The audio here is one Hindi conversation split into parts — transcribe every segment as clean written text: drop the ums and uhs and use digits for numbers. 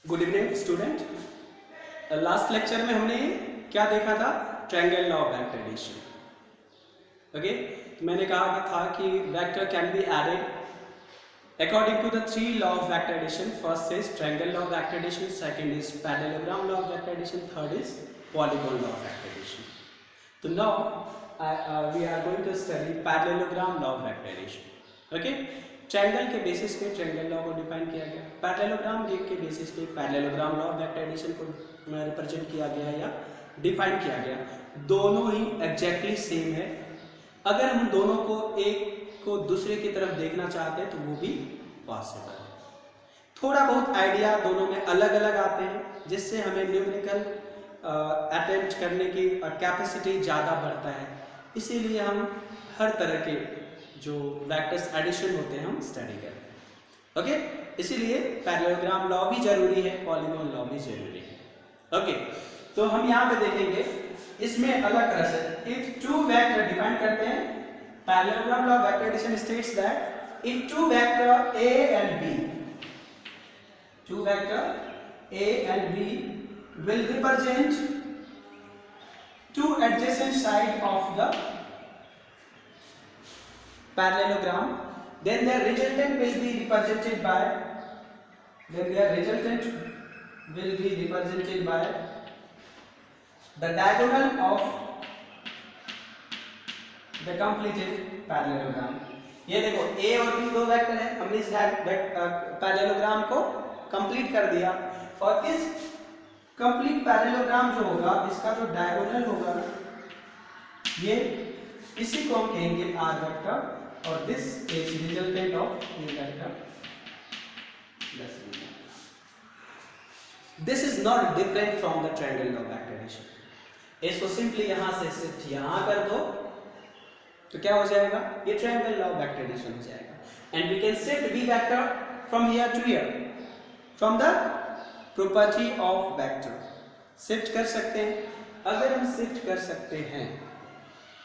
Good evening student. Last lecture में हमने क्या देखा था? Triangle law of vector addition. Okay, तो मैंने कहा था कि vector can be added according to the three law of vector addition. First is triangle law of vector addition, second is parallelogram law of vector addition, third is polygon law of vector addition. तो now we are going to study parallelogram law of vector addition. Okay, triangle के बेसिस पे ट्रायंगल लॉ को डिफाइन किया गया, पैरेललोग्राम के बेसिस पे parallelogram law of vector addition को रिप्रेजेंट किया गया या डिफाइन किया गया। दोनों ही एग्जैक्टली सेम है। अगर हम दोनों को एक को दूसरे की तरफ देखना चाहते हैं तो वो भी पॉसिबल है। थोड़ा बहुत आइडिया दोनों में अलग अलग आते हैं, जिससे हमें न्यूमेरिकल अटेम्प्ट करने की कैपेसिटी ज़्यादा बढ़ता है। इसीलिए हम हर तरह के जो वेक्टर्स एडिशन होते हैं हम स्टडी करते हैं। ओके, इसीलिए पैरेललोग्राम लॉ भी जरूरी है, पॉलीगॉन लॉ भी जरूरी है। ओके, तो हम यहाँ पे देखेंगे इसमें अलग तरह से इफ टू वेक्टर डिफाइन करते हैं। Parallelogram law of vector addition states that if two vector a and b, two vector a and b will represent two adjacent side of the parallelogram, then their resultant will be represented by the diagonal of the completed parallelogram। ये देखो a और b दो वेक्टर है, हमने इस पैरेललोग्राम को कंप्लीट कर दिया, और इस कंप्लीट पैरेललोग्राम जो होगा इसका जो डायगोनल होगा ना, ये इसी को हम कहेंगे r वेक्टर, और this is resultant of a vector. This is not different from the triangle law of vector addition. इसको सिंपली यहां से शिफ्ट यहां कर दो तो क्या हो जाएगा? ये triangle law of vector addition हो जाएगा। And we can shift b vector from here to here from the property of vector. Shift कर सकते हैं। अगर हम शिफ्ट कर सकते हैं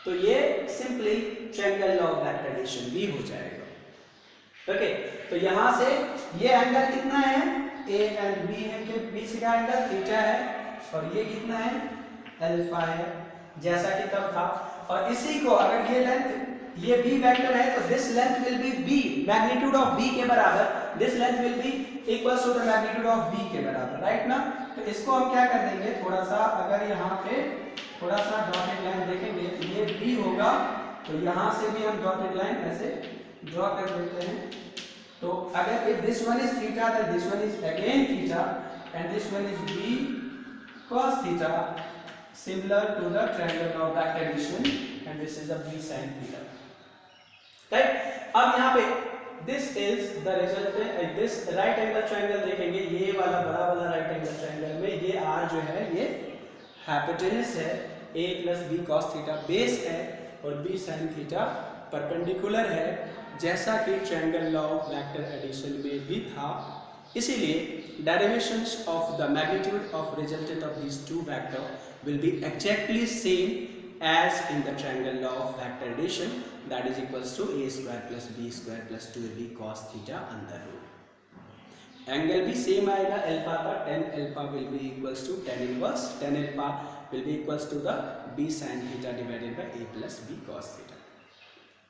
तो ये simply triangle law of vector addition भी हो जाएगा। ओके, तो यहां से ये एंगल कितना है? a एंड b है के बीच का एंगल थीटा है, और ये कितना है? अल्फा है, जैसा कि तब था। और इसी को अगर ये लेंथ ये b वेक्टर है तो this length will be b, magnitude of b के बराबर। This length will be equals to the magnitude of b के बराबर, राइट ना? तो इसको हम क्या कर देंगे, थोड़ा सा अगर यहाँ पे थोड़ा सा डॉटेड लाइन देखेंगे तो ये b होगा, तो यहाँ से भी हम डॉटेड लाइन ऐसे ड्रॉ कर देते हैं। तो अगर if this one is theta then this one is again theta and this one is b cos theta, similar to the triangle of vector addition, and this is a b sin theta, right? अब यहाँ पे this is the resultant, this right angle triangle देखेंगे, ये वाला बड़ा वाला right angle triangle में ये r जो है ये हाइपोटेनस है, a plus b cos theta base है, और b sin theta परपेंडिकुलर है, जैसा कि triangle law of vector addition में भी था। इसीलिए derivations of the magnitude of resultant of these two vector will be exactly same as in the triangle law of vector addition, that is equals to a square plus b square plus 2ab cos theta under root. Angle भी सेम आएगा, अल्फा का tan alpha will be equals to tan inverse tan alpha will be equals to the b sin theta divided by a plus b cos theta.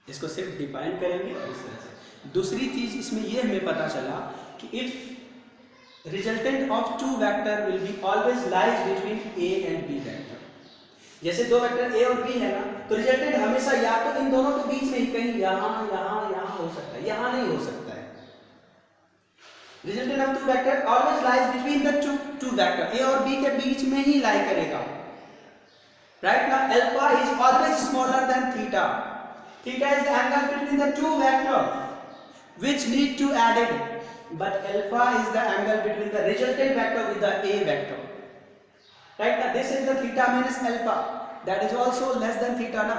इसको सिर्फ डिफाइन करेंगे और इस तरह से। दूसरी चीज इसमें यह हमें पता चला कि if resultant of two vector will be always lies between a and b vector. जैसे दो वेक्टर a और b है ना, तो रिजल्टेंट हमेशा या तो इन दोनों के बीच में ही कहीं यहां हो सकता है, यहां नहीं हो सकता है। Resultant of two vector always lies between the two vector, a और b के बीच में ही लाई करेगा, राइट ना? Alpha is always smaller than theta. Theta is the angle between the two vectors which need to added, but alpha is the angle between the resultant vector with the a vector, right? Now this is the theta minus alpha, that is also less than theta ना,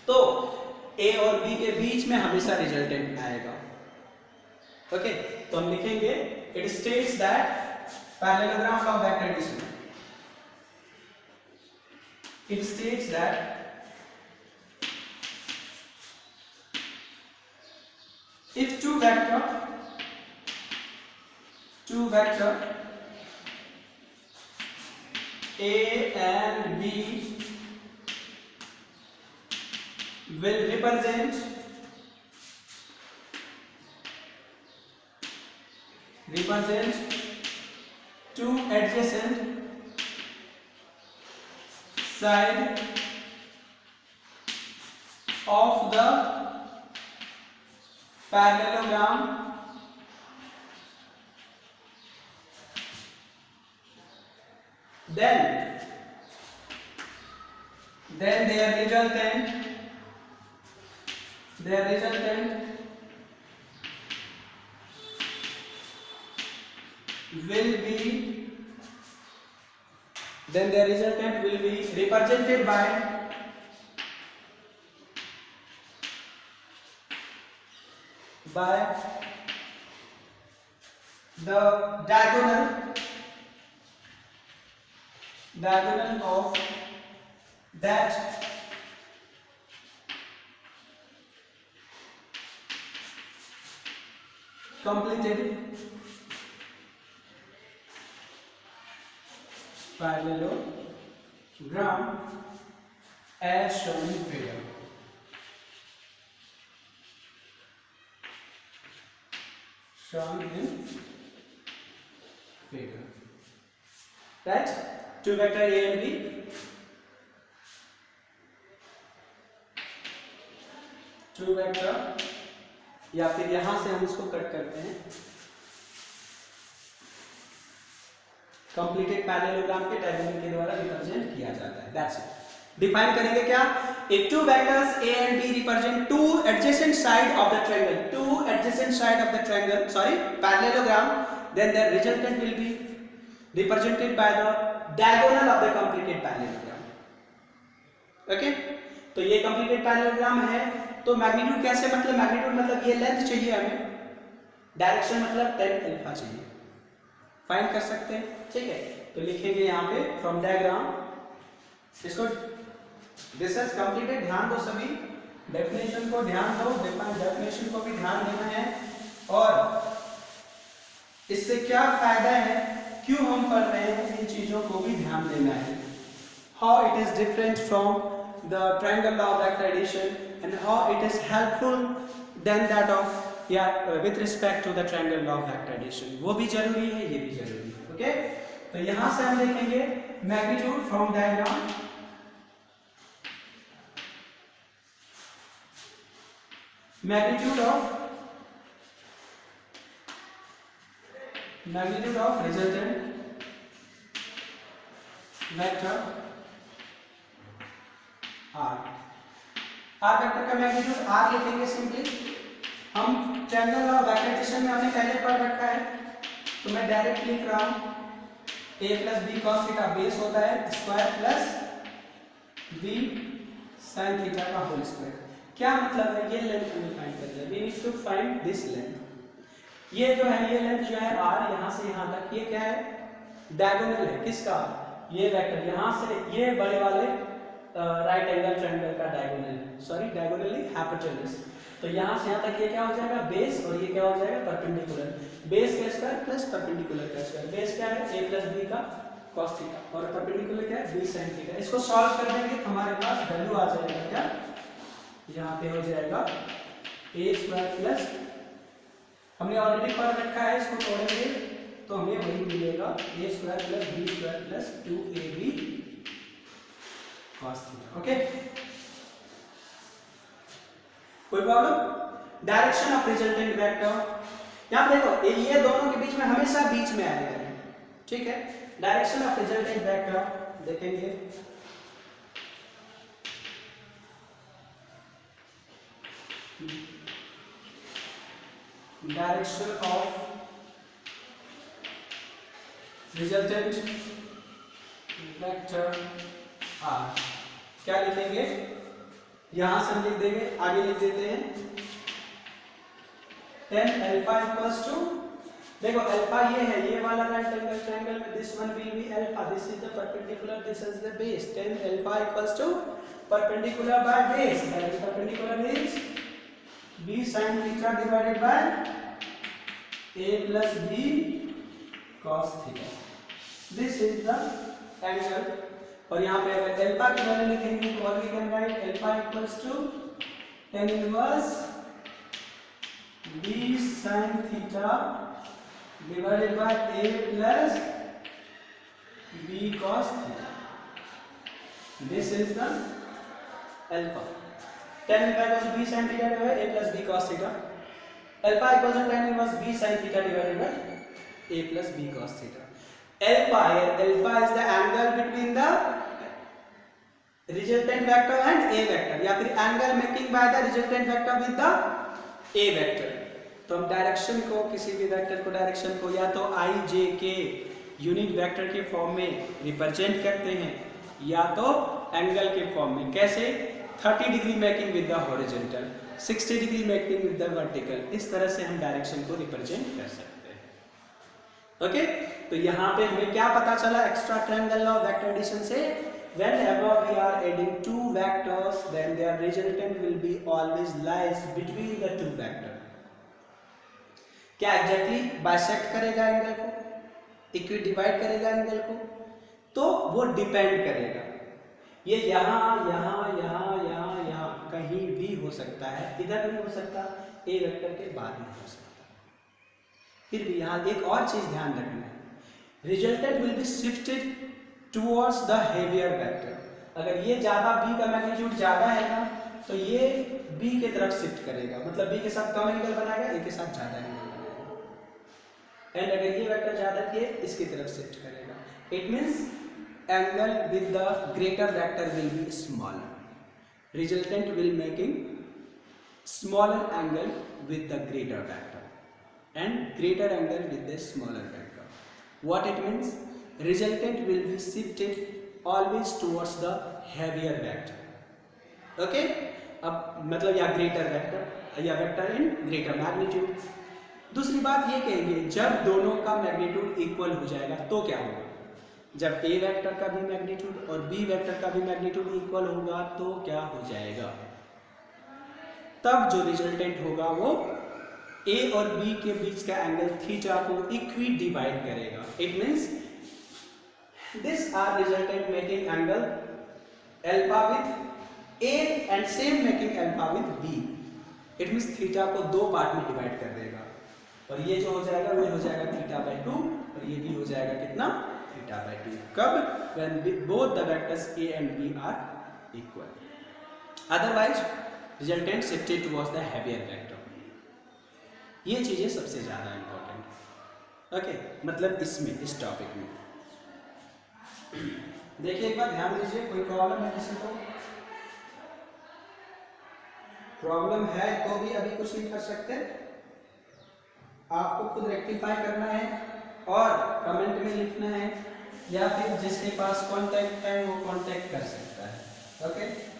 तो a और b के बीच में हमेशा रिजल्टेंट आएगा। ओके, तो हम लिखेंगे it states that parallelogram of vector addition, it states that if two vector two vector A and B will represent two adjacent side of the parallelogram then their resultant will be represented by the diagonal of that completed parallelogram as shown in figure. Right? Two vector A and B. Two vector, या फिर यहां से हम इसको कट करते हैं, कंप्लीटेड पैरेललोग्राम के डायगोनल के द्वारा रिप्रेजेंट किया जाता है. That's it. डिफाइन करेंगे क्या? If two vectors A and B represent two adjacent side of the parallelogram, then the resultant will be represented by the diagonal of the completed parallelogram. Okay? तो ये completed parallelogram है, तो मैग्नीट्यूड कैसे, मतलब मैग्नीट्यूड मतलब ये लेंथ चाहिए हमें, डायरेक्शन मतलब tan अल्फा चाहिए, फाइंड कर सकते हैं. ठीक है, तो लिखेंगे यहाँ पे फ्रॉम डायग्राम, इसको दिस इज कंप्लीटेड. ध्यान दो सभी, डेफिनेशन को ध्यान दो, डेफिनेशन को भी ध्यान देना है, और इससे क्या फायदा है, क्यों हम पढ़ रहे हैं, इन चीजों को भी ध्यान देना है. How it is different from the triangle law of vector addition and how it is helpful then that of with respect to the triangle law of vector addition. वो भी जरूरी है, ये भी जरूरी है. ओके, तो यहां से हम देखेंगे magnitude from diagram. Magnitude of resultant vector R. R vector का मैग्नीट्यूड R लिखेंगे सिंपली. हम ट्रायंगल और वेक्टर एडिशन में हमने पहले पढ़ रखा है, तो मैं डायरेक्ट लिख रहा हूं a plus b cos theta base होता है square plus b sin theta का होल स्क्वायर. क्या मतलब है, ये लेंथ हमें फाइंड करना है. We need to find this length. ये जो है, ये लेंथ जो है r, यहां से यहां तक, ये क्या है, डायगोनल है. किसका? ये वेक्टर यहां से, ये बड़े वाले राइट एंगल ट्रायंगल का डायगोनल है, सॉरी डायगोनली हाइपोटेन्यूज. तो यहां से यहां तक ये क्या हो जाएगा, बेस, और ये क्या हो जाएगा, परपेंडिकुलर. बेस का स्क्वायर प्लस परपेंडिकुलर का स्क्वायर. बेस क्या है, a प्लस बी का cos थीटा, और परपेंडिकुलर क्या है, b sin थीटा. इसको सॉल्व कर देंगे, हमारे पास वैल्यू आ जाएगा क्या, यहाँ पे हो जाएगा a स्क्वायर प्लस, हमने ऑलरेडी पढ़ रखा है, इसको तोड़ेंगे तो हमें वही मिलेगा, a square plus b square plus 2ab cos theta. Okay, कोई problem? Direction of resultant vector, यहाँ देखो ये दोनों के बीच में हमेशा बीच में आएगा. ठीक है, डायरेक्शन ऑफ रिजल्टेंट वेक्टर देखेंगे. Direction of resultant vector r क्या लिखेंगे, यहां से हम लिख देंगे, आगे लिख देते हैं tan अल्फा इक्वल्स टू, देखो अल्फा ये है, ये वाला राइट एंगल ट्रायंगल में this one will be alpha, this is the perpendicular, this is the base. tan alpha equals to perpendicular by base, that is perpendicular is b sin theta divided by a plus b cos theta, this is the angle. और यहाँ पे अगर अल्फा की वैल्यू लिखेंगे तो और we can write alpha equals to tan inverse b sin theta divided by a plus b cos theta, this is the alpha. tan alpha equals to b sin theta divided by a plus b cos theta, alpha equals to tan inverse b sin theta divided by a plus b cos theta. Alpha here, alpha is the angle between the resultant vector and a vector, या फिर angle making by the resultant vector with the a vector। तो हम डायरेक्शन को, किसी भी वेक्टर को डायरेक्शन को या तो i j k unit vector के फॉर्म में रिप्रेजेंट करते हैं या तो एंगल के फॉर्म में। कैसे? 30 degree making with the horizontal, 60 degree making with the vertical, इस तरह से हम डायरेक्शन को रिप्रेजेंट कर सकते हैं। ओके तो यहाँ पे हमें क्या पता चला extra triangle law of vector addition से? whenever we are adding two vectors then their resultant will be always lies between the two vector। क्या एग्जैक्टली बाइसेक्ट करेगा एंगल को, इक्वी डिवाइड करेगा एंगल को? तो वो डिपेंड करेगा, ये यहाँ यहाँ यहाँ यहाँ यहाँ कहीं भी हो सकता है, इधर नहीं हो सकता, ए वेक्टर के बाद में हो सकता। फिर भी यहाँ एक और चीज ध्यान रखना है, resultant will be shifted towards the heavier vector. अगर ये ज्यादा b का मैग्नीट्यूड ज्यादा है ना तो ये b के तरफ शिफ्ट करेगा, मतलब b के साथ कम एंगल बनाएगा, a के साथ ज्यादा एंगल बनाएगा। एंड अगर ये वेक्टर ज्यादा है इसकी तरफ शिफ्ट करेगा। It means angle with the greater vector will be smaller, resultant will making smaller angle with the greater vector and greater angle with the smaller vector। What it means? Resultant will be shifted always towards the heavier vector। Okay? अब मतलब या greater vector या vector in greater magnitude। दूसरी बात ये कहेंगे जब दोनों का मैग्नीट्यूड इक्वल हो जाएगा तो क्या होगा? जब a वेक्टर का भी मैग्नीट्यूड और b वेक्टर का भी मैग्नीट्यूड इक्वल होगा तो क्या हो जाएगा? तब जो रिजल्टेंट होगा वो a और b के बीच का एंगल थीटा को इक्वी डिवाइड करेगा। It means this are resultant making angle alpha with a and same making alpha with b। It means theta को दो पार्ट में डिवाइड कर देगा और ये जो हो जाएगा वो हो जाएगा थीटा बाय 2 और ये भी हो जाएगा कितना? Theta by 2। कब? When both the vectors a and b are equal. Otherwise resultant shifted towards the heavier vector. ये चीजें सबसे ज्यादा इंपॉर्टेंट। ओके मतलब इसमें इस टॉपिक में देखिए एक बार ध्यान दीजिए, कोई प्रॉब्लम है किसी को? प्रॉब्लम है तो भी अभी कुछ नहीं कर सकते, आपको खुद रेक्टिफाई करना है और कमेंट में लिखना है या फिर जिसके पास कांटेक्ट है वो कांटेक्ट कर सकता है। ओके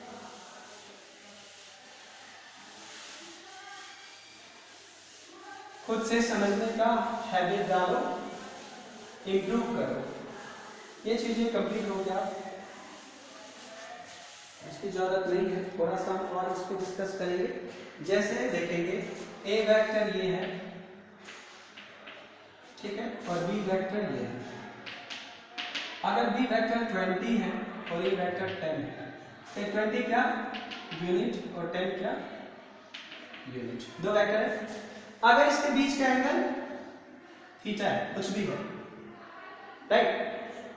खुद से समझने का हैबिट डालो, इम्प्रूव करो। ये चीजें कंप्लीट हो गया, इसकी जरूरत नहीं है, थोड़ा सा हम और इसको डिस्कस करेंगे। जैसे देखेंगे ए वेक्टर ये है, ठीक है, और बी वेक्टर ये है। अगर बी वेक्टर 20 है और ए वेक्टर 10 है तो 20 क्या यूनिट और 10 क्या यूनिट, दो वेक्टर है। अगर इसके बीच का एंगल थीटा है, कुछ भी हो, राइट,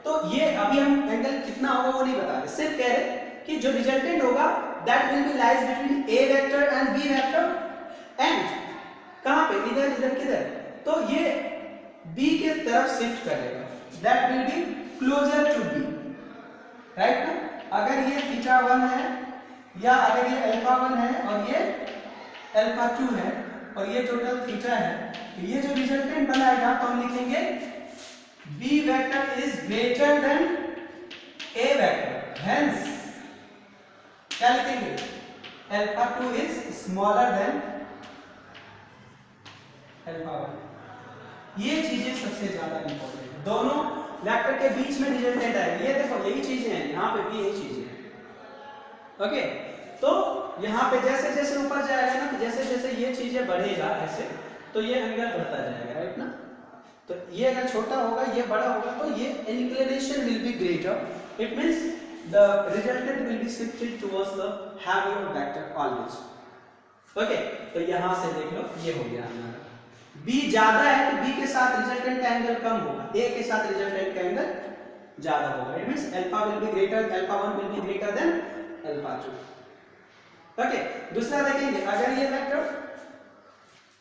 तो ये अभी हम एंगल कितना होगा वो नहीं बता रहे, सिर्फ कह रहे कि जो रिजल्टेंट होगा that will be lies between a vector and b vector and कहां पे? इधर इधर किधर? तो ये बी के तरफ शिफ्ट करेगा, that will be closer to b, right ना? अगर ये थीटा 1 है या अगर ये अल्फा 1 है और ये अल्फा 2 है और ये टोटल थीटा है, तो ये जो रिजल्टेंट बनाएगा तो हम लिखेंगे b vector is greater than a vector, hence क्या लिखेंगे? Alpha 2 is smaller than alpha 1। ये चीजें सबसे ज्यादा इंपॉर्टेंट है, दोनों वेक्टर के बीच में रिजल्टेंट आएगा। ये देखो यही चीजें हैं, यहाँ पे भी यही चीजें हैं। ओके तो यहाँ पे जैसे जैसे ऊपर जाएगा ना, तो जैसे जैसे ये चीजें बढ़ेगा ऐसे, तो ये एंगल बढ़ता जाएगा, राइट ना? तो ये अगर छोटा होगा ये बड़ा होगा तो ये inclination will be greater, it means the resultant will be shifted towards the heavier vector always. Okay, तो यहां से देख लो ये हो गया हमारा b ज्यादा है तो b के साथ रिजल्टेंट का एंगल कम होगा, a के साथ रिजल्टेंट का एंगल ज्यादा होगा, it means alpha will be greater, alpha 1 will be greater than alpha 2। Okay, दूसरा देखेंगे, अगर ये वेक्टर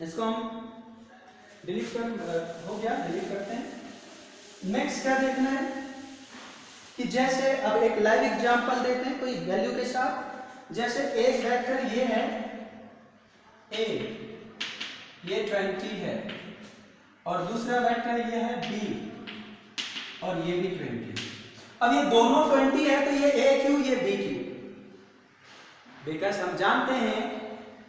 इसको हम डिलीट कर हो गया, डिलीट करते हैं। नेक्स्ट क्या देखना है कि जैसे अब एक लाइव एग्जांपल देते हैं कोई वैल्यू के साथ, जैसे एक वेक्टर ये है a, ये 20 है, और दूसरा वेक्टर ये है b और ये भी 20। अब ये दोनों 20 है तो ये a क्यों, ये b क्यों? बिकॉज हम जानते हैं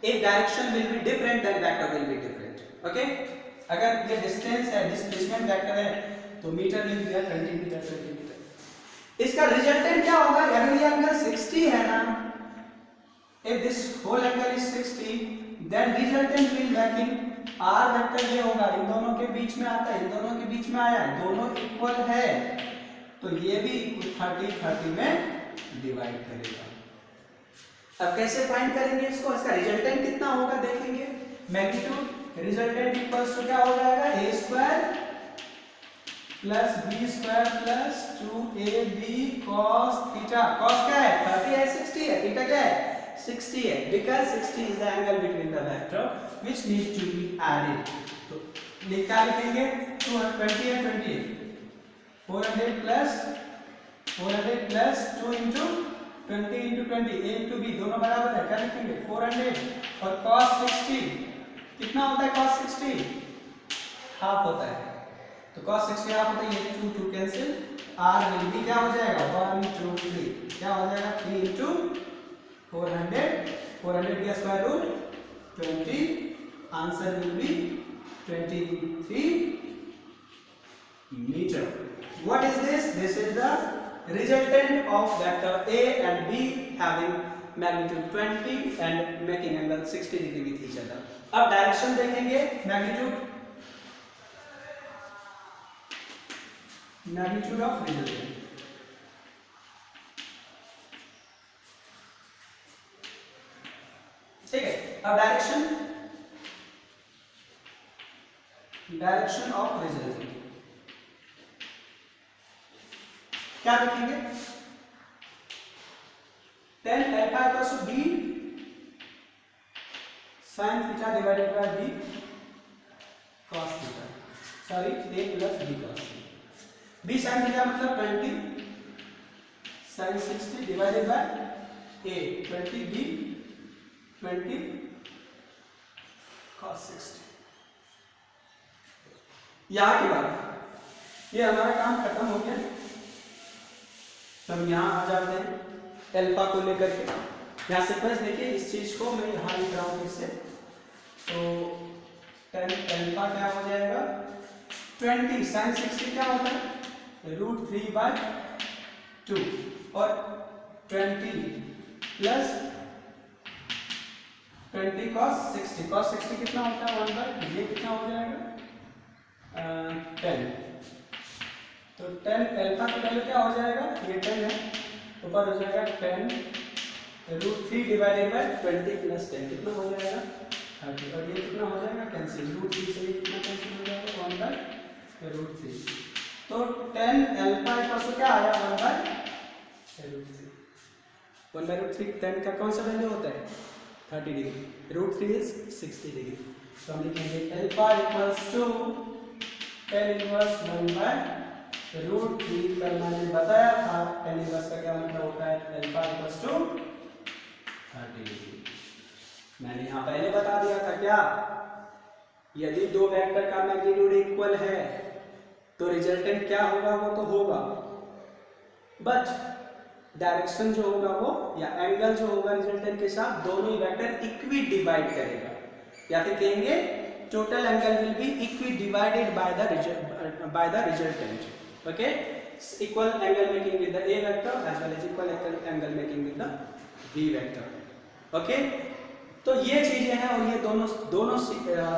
एक direction will be different then vector will be different. Okay, अगर ये डिस्टेंस है, डिस्प्लेसमेंट वेक्टर है तो metre will be 20 metre 20 metre. इसका रिजल्टेंट क्या होगा, अगर ये एंगल 60 है ना, if this whole angle is 60 then resultant will making r vector ये होगा, इन दोनों के बीच में आता है, इन दोनों के बीच में आया, दोनों इक्वल है तो ये भी 30 30 में डिवाइड करेगा। अब कैसे फाइंड करेंगे इसको, इसका रिजल्टेंट कितना होगा देखेंगे, मैग्नीट्यूड रिजल्टेंट इक्वल्स टू क्या हो जाएगा, a square plus b square plus 2ab cos theta. cos क्या है, 30 है, 60 है, थीटा क्या है, 60 है, because 60 is the angle between the vector which need to be added। तो क्या लिखेंगे, 220 है 28, 400 plus 2 into 20 into 20, a into b दोनों बराबर है, क्या लिखेंगे 400, और cos 60 कितना होता है, cos 60 हाफ होता है, तो cos 60 हाफ होता है, ये 2 कैंसिल, r विल बी क्या हो जाएगा 1 2 3, क्या हो जाएगा 3 into 400 का square root 20, answer will be 23 metre. What is this, this is the resultant of vector a and b having magnitude 20 and making angle 60 degree with each other। अब डायरेक्शन देखेंगे, मैग्नीट्यूड ऑफ रिजल्टेंट, ठीक है। अब डायरेक्शन ऑफ रिजल्टेंट क्या देखेंगे, tan alpha equals to b sin theta divided by b cos theta, sorry a plus b cos theta. b sin theta मतलब 20 sin 60 divided by a 20 b 20 cos 60। यहाँ के बाद ये हमारा काम खत्म हो गया, तो हम यहाँ आ जाते हैं अल्फा को लेकर के। यहाँ सीक्वेंस देखिए, इस चीज को मैं यहाँ लिख रहा हूँ फिर से, तो tan अल्फा क्या हो जाएगा 20 sin 60 क्या होता है √3/2 और 20 प्लस 20 cos 60, cos 60 कितना होता है 1/, ये कितना हो जाएगा 10, तो tan अल्फा का वैल्यू क्या हो जाएगा, ये 10 है, ऊपर हो जाएगा 10 √3 डिवाइडेड बाय 20 प्लस 10 कितना हो जाएगा 30, और ये कितना हो जाएगा कैंसिल, √3 से ये कितना कैंसिल हो जाएगा 1/√3, तो tan अल्फा इक्वल क्या आया 1/√3। 1/√3 10 का कौन सा वैल्यू होता है 30 डिग्री, √3 इज 60 डिग्री, तो हम लिखेंगे alpha equals to tan inverse 1/√3। कल मैंने बताया था tan इनवर्स का क्या मतलब होता है, अल्फा इक्वल्स टू 30 डिग्री। मैंने यहाँ पहले बता दिया था क्या, यदि दो वेक्टर का मैग्नीट्यूड इक्वल है तो रिजल्टेंट क्या होगा, वो तो होगा, बट डायरेक्शन जो होगा वो या एंगल जो होगा रिजल्टेंट के साथ, दोनों ही वेक्टर इक्वी डिवाइड करेगा, या फिर कहेंगे total angle will be equi divided by the resultant. Okay, equal angle making with the a vector as well as equal angle making with the b vector. Okay, तो ये चीजें हैं और ये दोनों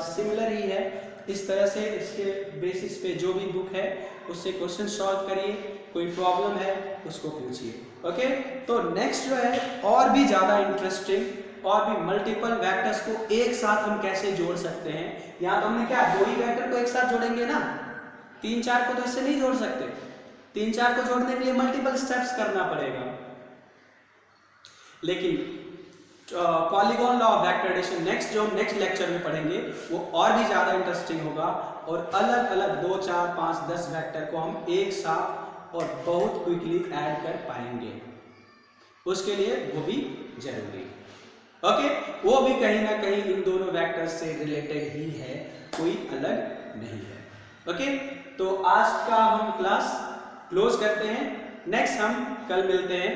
सिमिलर ही है। इस तरह से इसके बेसिस पे जो भी बुक है उससे क्वेश्चन सॉल्व करिए, कोई प्रॉब्लम है उसको पूछिए। ओके, तो नेक्स्ट जो है और भी ज़्यादा इंटरेस्टिंग और भी मल्टीपल वेक्टर्स को एक साथ हम कैसे जोड़ सकते हैं। यहाँ तो हमने क्या 2 ही वेक्टर को एक साथ जोड़ेंगे ना, 3-4 को तो इससे नहीं जोड़ सकते। 3-4 को जोड़ने के लिए मल्टीपल स्टेप्स करना पड़ेगा। लेकिन polygon law of vector addition जो नेक्स्ट लेक्चर में पढ़ेंगे वो और भी ज़्यादा इंटरेस्टिंग होगा और अलग अलग 2, 4, 5, 10 वेक्टर को हम एक साथ और बहुत क्विकली ऐड कर पाएंगे। उसके लिए वो भी जरूरी। ओके, वो भी कहीं ना कहीं इन दोनों वेक्टर्स से रिलेटेड ही है, कोई अलग नहीं है। ओके, तो आज का हम क्लास क्लोज करते हैं। नेक्स्ट हम कल मिलते हैं।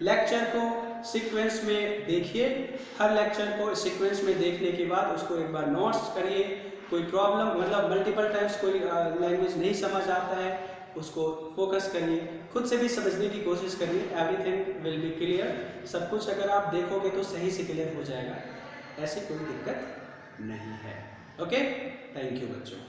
लेक्चर को सीक्वेंस में देखिए, हर लेक्चर को सीक्वेंस में देखने के बाद उसको एक बार नोट्स करिए। कोई प्रॉब्लम मतलब मल्टीपल टाइम्स कोई लैंग्वेज नहीं समझ आता है उसको फोकस करिए, खुद से भी समझने की कोशिश करिए। Everything will be clear. सब कुछ अगर आप देखोगे तो सही से क्लियर हो जाएगा, ऐसी कोई दिक्कत नहीं है। ओके, थैंक यू बच्चों।